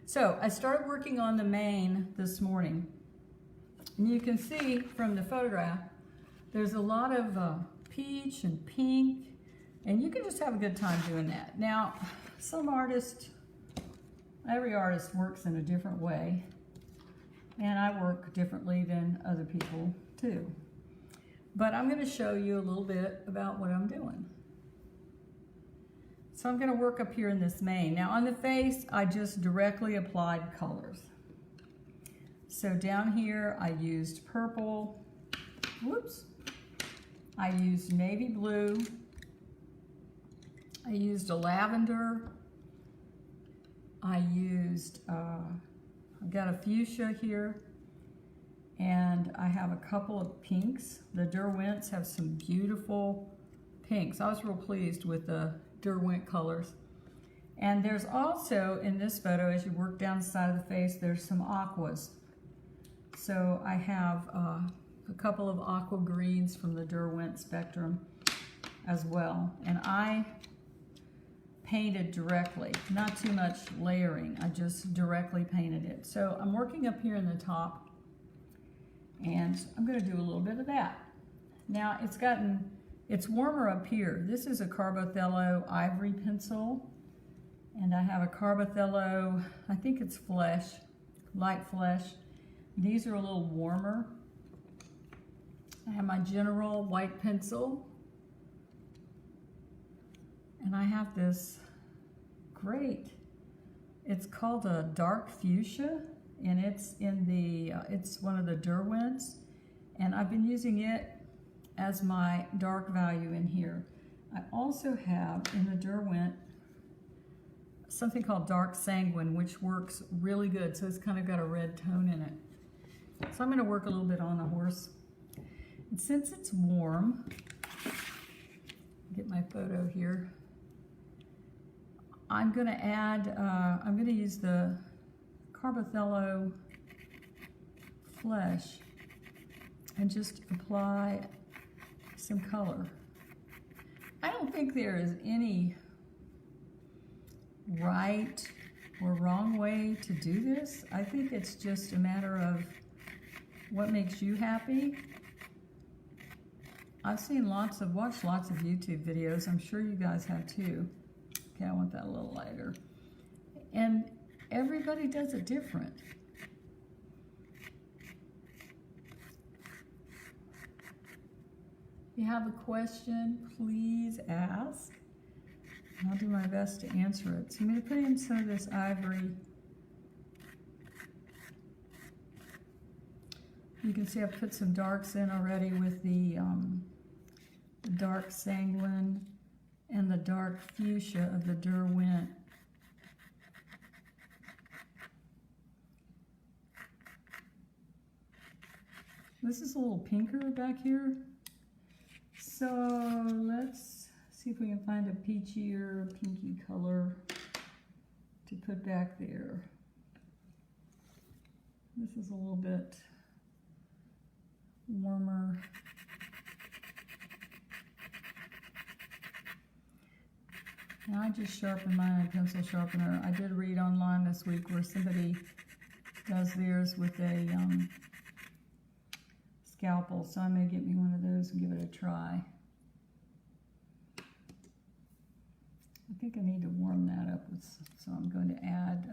So I started working on the mane this morning. And you can see from the photograph, there's a lot of peach and pink, and you can just have a good time doing that. Now, some artists, every artist works in a different way, and I work differently than other people too. But I'm going to show you a little bit about what I'm doing. So I'm going to work up here in this mane. Now on the face, I just directly applied colors. So down here, I used purple, whoops. I used navy blue. I used a lavender. I used, I've got a fuchsia here. And I have a couple of pinks. The Derwents have some beautiful pinks. I was real pleased with the Derwent colors. And there's also, in this photo, as you work down the side of the face, there's some aquas. So I have a couple of aqua greens from the Derwent spectrum as well. And I painted directly, not too much layering. I just directly painted it. So I'm working up here in the top, and I'm going to do a little bit of that. Now it's warmer up here. This is a Carbothello ivory pencil, and I have a Carbothello, I think it's flesh, light flesh. These are a little warmer. I have my General white pencil, and I have this great, it's called a dark fuchsia, and it's in the, it's one of the Derwents, and I've been using it as my dark value in here. I also have in the Derwent something called Dark Sanguine, which works really good. So it's kind of got a red tone in it. So I'm going to work a little bit on the horse. And since it's warm, get my photo here. I'm going to add, I'm going to use the Carbothello flesh and just apply some color. I don't think there is any right or wrong way to do this. I think it's just a matter of what makes you happy. I've seen watched lots of YouTube videos. I'm sure you guys have too. Okay, I want that a little lighter. And everybody does it different. If you have a question, please ask. And I'll do my best to answer it. So I'm going to put in some of this ivory. You can see I've put some darks in already with the dark sanguine and the dark fuchsia of the Derwent. This is a little pinker back here. So let's see if we can find a peachier, pinky color to put back there. This is a little bit warmer. Now I just sharpened mine on a pencil sharpener. I did read online this week where somebody does theirs with a scalpel, so I may get me one of those and give it a try. I think I need to warm that up, so I'm going to add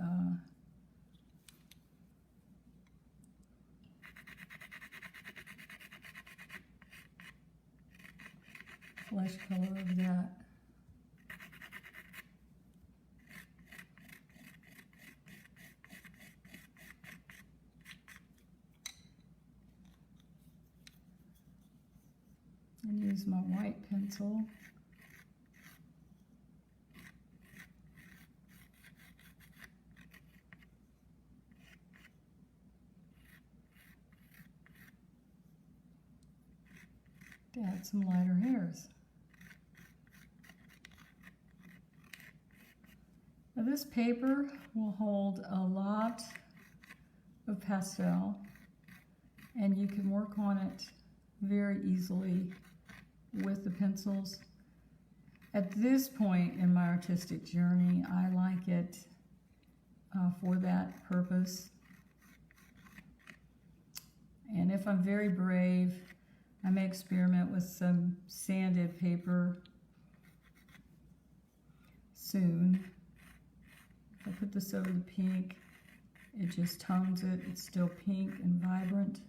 flesh color of that. And use my white pencil. To add some lighter hairs. Now this paper will hold a lot of pastel, and you can work on it very easily with the pencils. At this point in my artistic journey, I like it for that purpose. And if I'm very brave, I may experiment with some sanded paper soon. If I put this over the pink, it just tones it. It's still pink and vibrant.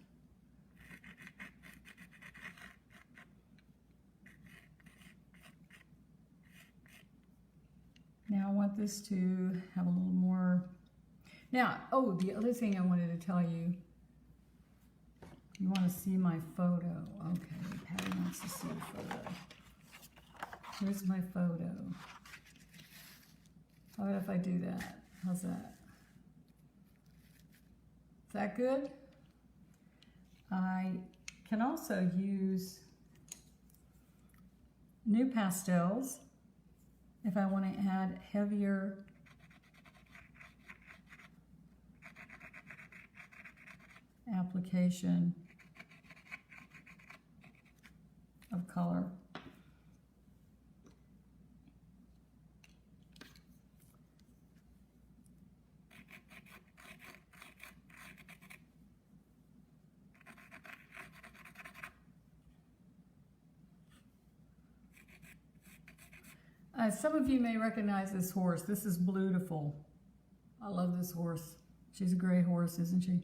Now I want this to have a little more. Now, oh, the other thing I wanted to tell you, you want to see my photo. Okay, Patty wants to see the photo. Here's my photo. How about if I do that? How's that? Is that good? I can also use new pastels if I want to add heavier application of color. Some of you may recognize this horse. This is Blutiful. I love this horse. She's a gray horse, isn't she?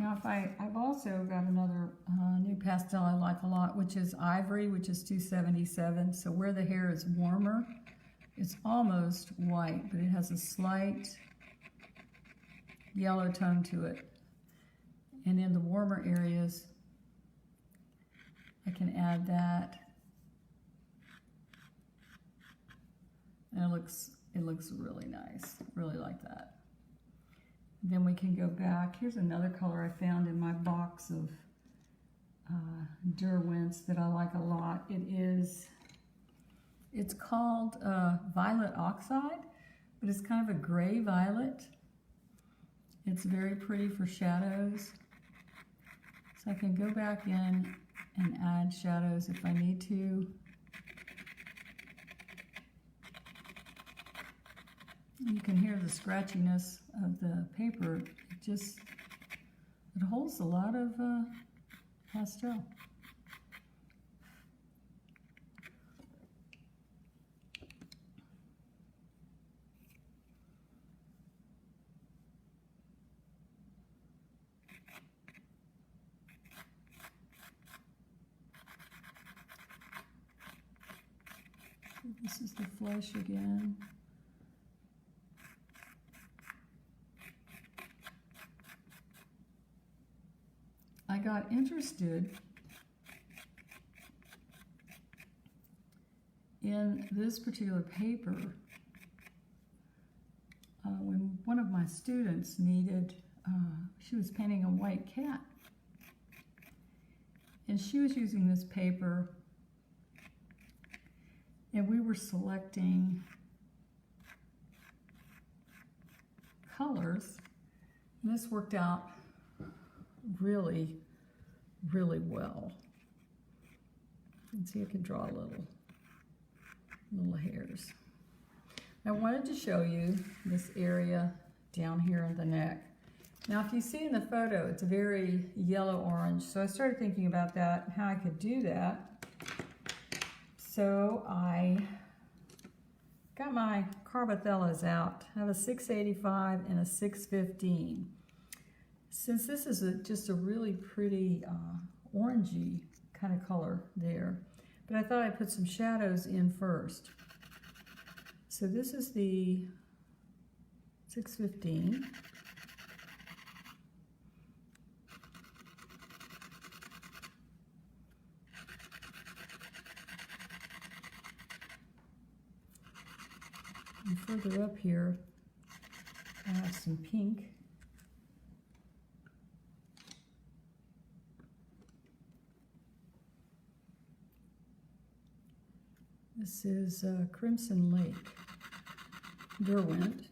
Now, I've also got another new pastel I like a lot, which is Ivory, which is 277. So where the hair is warmer, it's almost white, but it has a slight yellow tone to it. And in the warmer areas, I can add that. And it looks really nice. Really like that. Then we can go back. Here's another color I found in my box of Derwents that I like a lot. It's called Violet Oxide, but it's kind of a gray violet. It's very pretty for shadows. So I can go back in and add shadows if I need to. You can hear the scratchiness of the paper. It holds a lot of pastel. This is the flesh again. I got interested in this particular paper when one of my students needed, she was painting a white cat. And she was using this paper, and we were selecting colors, and this worked out really, really well. You can see I can draw little hairs. I wanted to show you this area down here in the neck. Now, if you see in the photo, it's very yellow-orange, so I started thinking about that, how I could do that. So I got my Carbothellas out. I have a 685 and a 615. Since this is just a really pretty orangey kind of color there, but I thought I'd put some shadows in first. So this is the 615. And further up here, I have some pink. This is Crimson Lake, Derwent.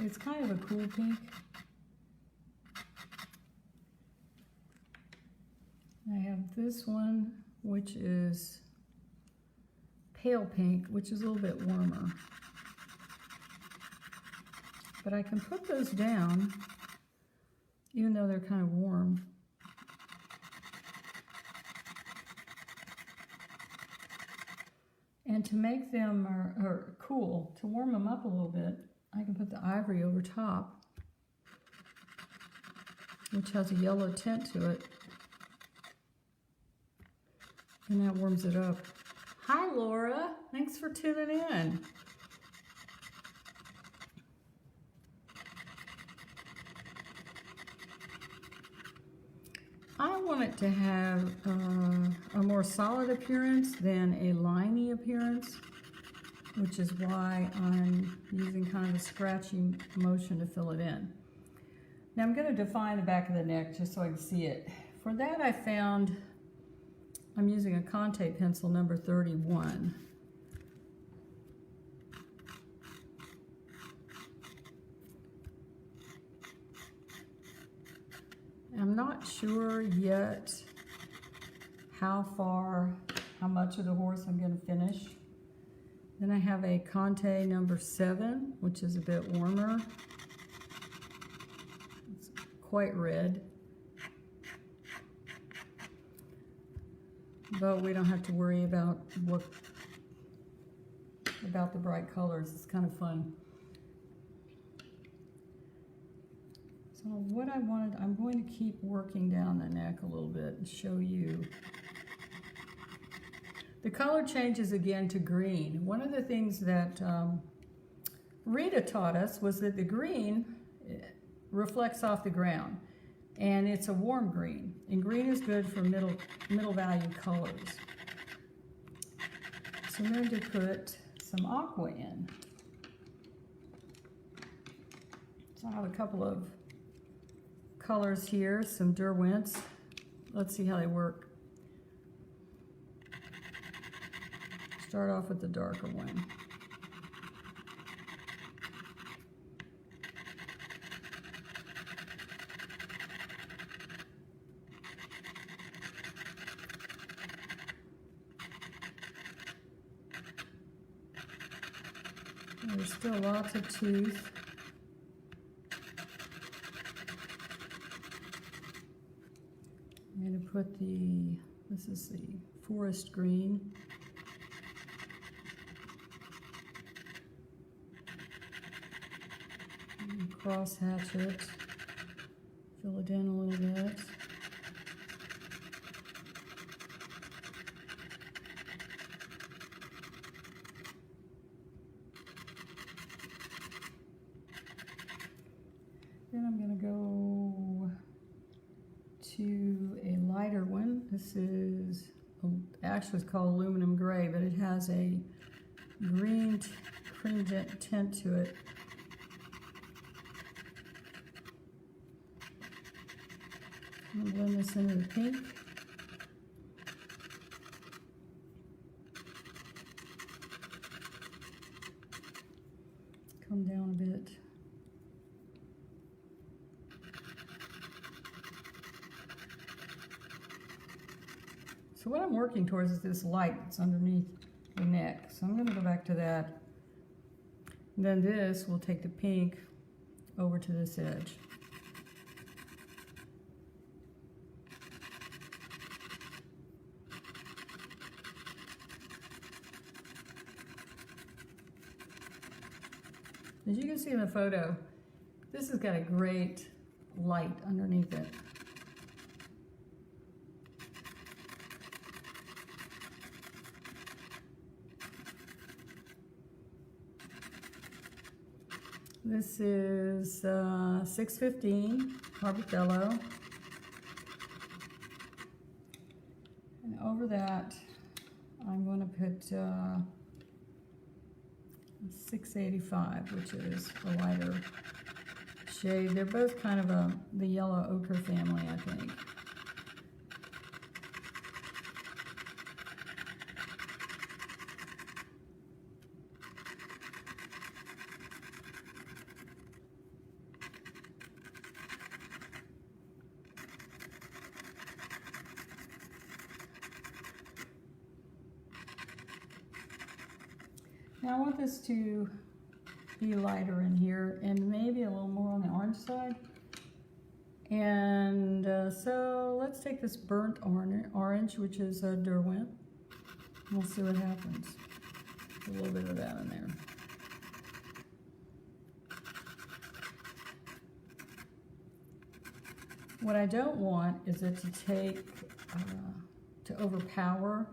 It's kind of a cool pink. I have this one, which is pale pink, which is a little bit warmer. But I can put those down, even though they're kind of warm. And to make them or cool, to warm them up a little bit, I can put the ivory over top, which has a yellow tint to it. And that warms it up. Hi, Laura. Thanks for tuning in. I want it to have a more solid appearance than a liney appearance, which is why I'm using kind of a scratchy motion to fill it in. Now I'm going to define the back of the neck just so I can see it. For that I found, I'm using a Conte pencil number 31. I'm not sure yet how much of the horse I'm going to finish. Then I have a Conte number 7, which is a bit warmer. It's quite red. But we don't have to worry about the bright colors. It's kind of fun. So what I wanted, I'm going to keep working down the neck a little bit and show you. The color changes again to green. One of the things that Rita taught us was that the green reflects off the ground, and it's a warm green. And green is good for middle value colors. So I'm going to put some aqua in. So I have a couple of colors here, some Derwents. Let's see how they work. Start off with the darker one. There's still lots of tooth. I'm going to put this is the forest green. Cross hatch it, fill it in a little bit. Then I'm going to go to a lighter one. This is actually it's called aluminum gray, but it has a green cream tint to it. I'm going to blend this into the pink. Come down a bit. So what I'm working towards is this light that's underneath the neck. So I'm going to go back to that. And then this will take the pink over to this edge. As you can see in the photo, this has got a great light underneath it. This is 615 Carbothello. And over that, I'm going to put 685, which is a lighter shade. They're both kind of the yellow ochre family, I think. Now I want this to be lighter in here and maybe a little more on the orange side. And so let's take this burnt orange, which is Derwent. We'll see what happens. A little bit of that in there. What I don't want is it to take, to overpower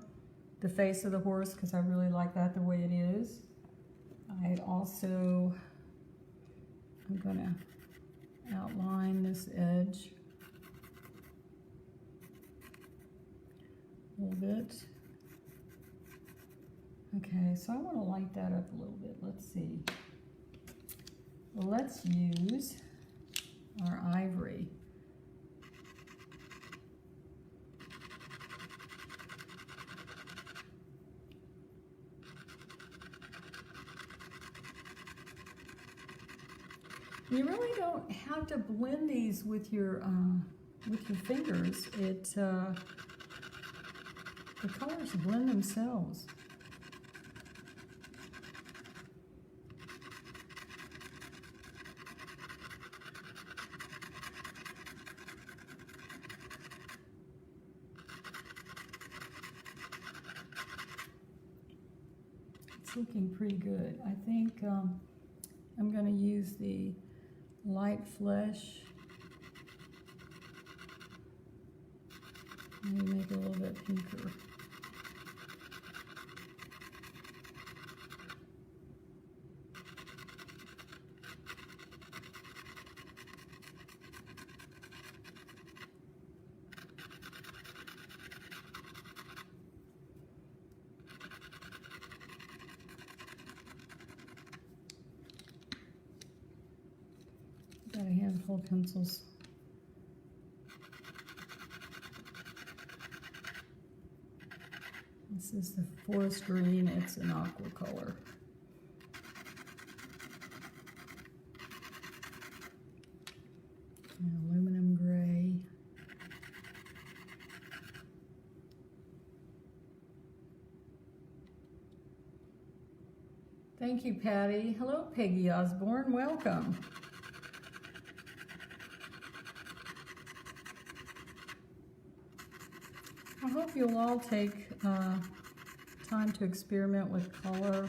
the face of the horse, because I really like that the way it is. I also, I'm gonna outline this edge a little bit. Okay, so I want to light that up a little bit. Let's see. Well, let's use our ivory. You really don't have to blend these with your fingers. The colors blend themselves. It's looking pretty good. I think I'm going to use the light flesh. Maybe make it a little bit pinker. Got a handful of pencils. This is the forest green. It's an aqua color. And aluminum gray. Thank you, Patty. Hello, Peggy Osborne. Welcome. I hope you'll all take time to experiment with color.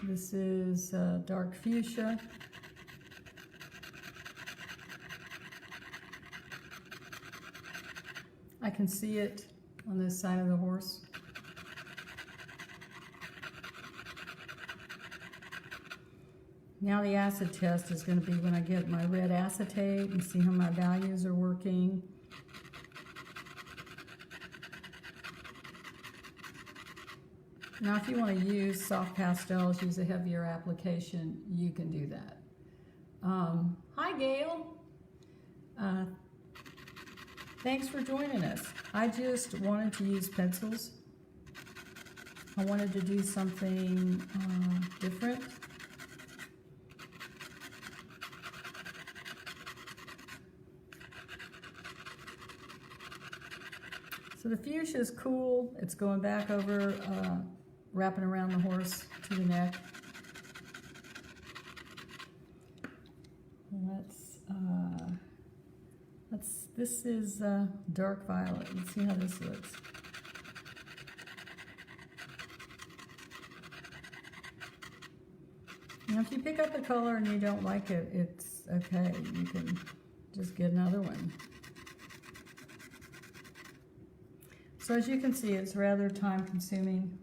This is dark fuchsia. I can see it on this side of the horse. Now the acid test is going to be when I get my red acetate and see how my values are working. Now if you want to use soft pastels, use a heavier application, you can do that. Hi Gail. Thanks for joining us. I just wanted to use pencils. I wanted to do something different. So the fuchsia is cool. It's going back over, wrapping around the horse to the neck. This is dark violet. Let's see how this looks. Now if you pick up the color and you don't like it, it's okay. You can just get another one. So as you can see, it's rather time consuming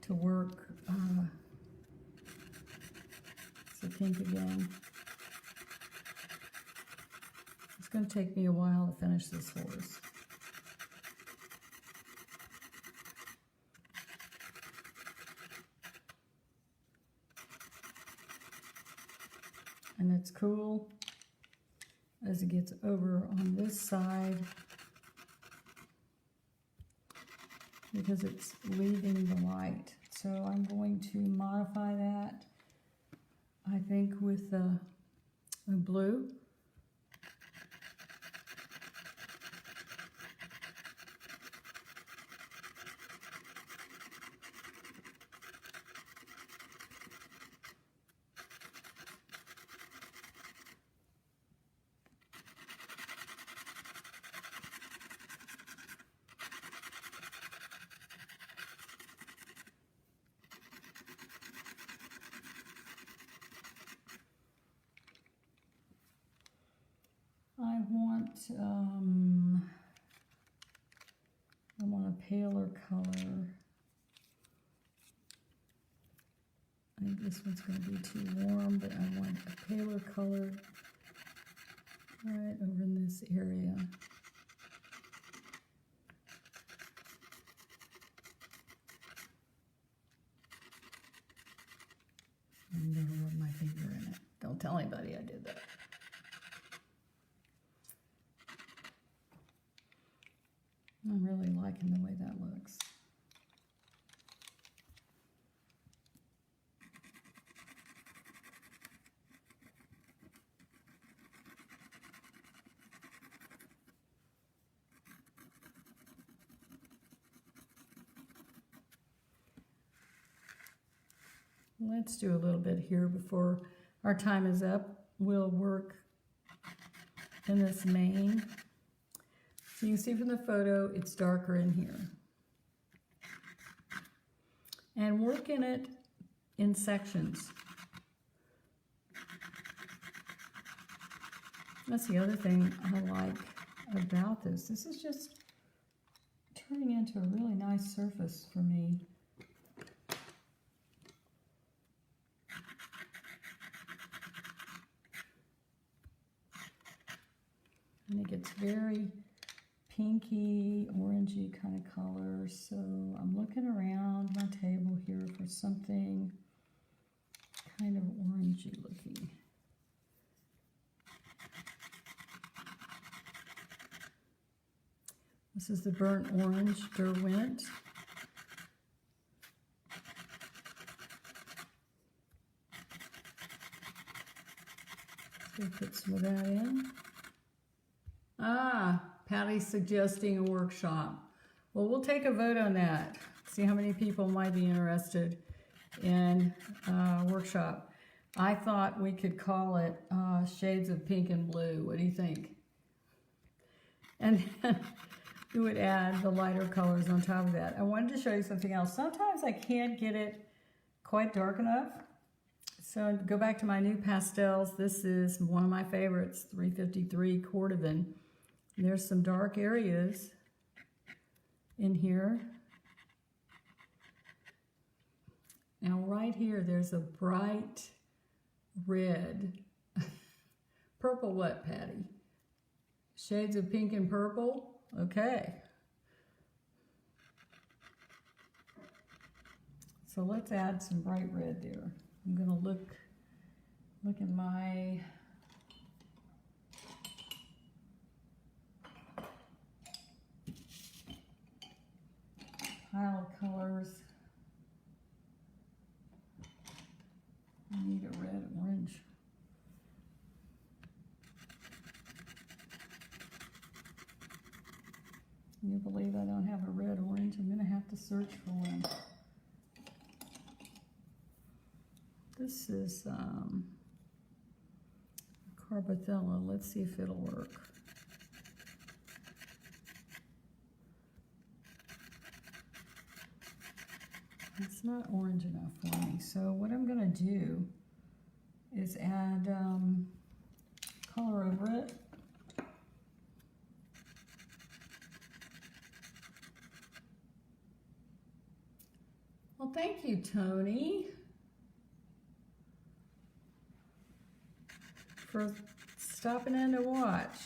to work. It's a pink again. It's going to take me a while to finish this horse. And it's cool as it gets over on this side, because it's leaving the light. So I'm going to modify that, I think, with a blue. paler color. I think this one's going to be too warm, but I want a paler color right over in this area. I'm going to rub my finger in it. Don't tell anybody I did that. I'm really liking the way that looks. Let's do a little bit here before our time is up. We'll work in this mane. So you can see from the photo, it's darker in here. And work in it in sections. That's the other thing I like about this. This is just turning into a really nice surface for me. And it gets very pinky, orangey kind of color. So I'm looking around my table here for something kind of orangey looking. This is the burnt orange Derwent. So we'll put some of that in. Ah, Patty's suggesting a workshop. Well, we'll take a vote on that. See how many people might be interested in a workshop. I thought we could call it Shades of Pink and Blue. What do you think? And then we would add the lighter colors on top of that. I wanted to show you something else. Sometimes I can't get it quite dark enough. So go back to my new pastels. This is one of my favorites, 353 Cordovan. There's some dark areas in here. Now right here, there's a bright red. Purple what, Patty? Shades of pink and purple? Okay. So let's add some bright red there. I'm gonna look at my pile of colors. I need a red and orange. Can you believe I don't have a red orange? I'm gonna have to search for one. This is Carbothella. Let's see if it'll work. It's not orange enough for me. So what I'm going to do is add color over it. Well, thank you, Tony, for stopping in to watch.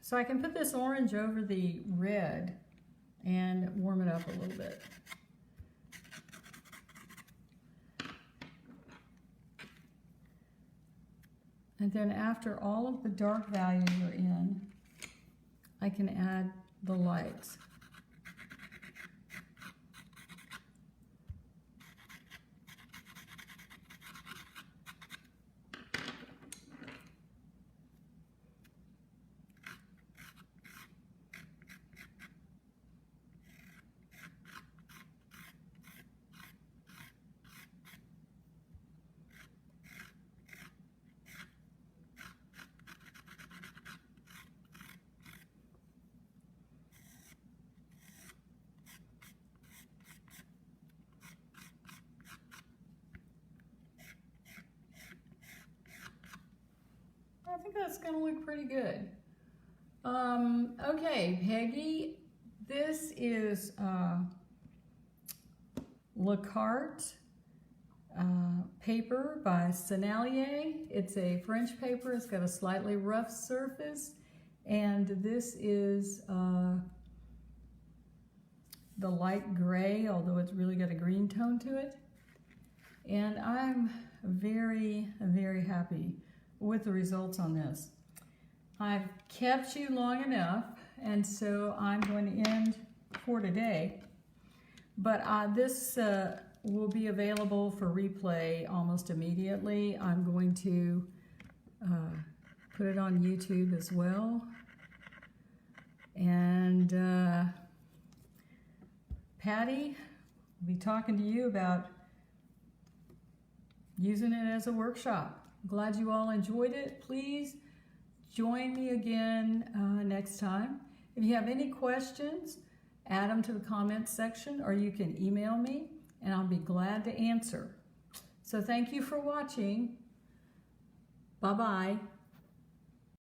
So I can put this orange over the red and warm it up a little bit. And then after all of the dark values are in, I can add the lights. I think that's going to look pretty good. Okay, Peggy This is Le Carte paper by Sennelier. It's a French paper. It's got a slightly rough surface. And this is the light gray, although it's really got a green tone to it. And I'm very, very happy with the results on this. I've kept you long enough, and so I'm going to end for today. But this will be available for replay almost immediately. I'm going to put it on YouTube as well. And Patty will be talking to you about using it as a workshop. Glad you all enjoyed it. Please join me again next time. If you have any questions, add them to the comments section, or you can email me and I'll be glad to answer. So thank you for watching. Bye-bye.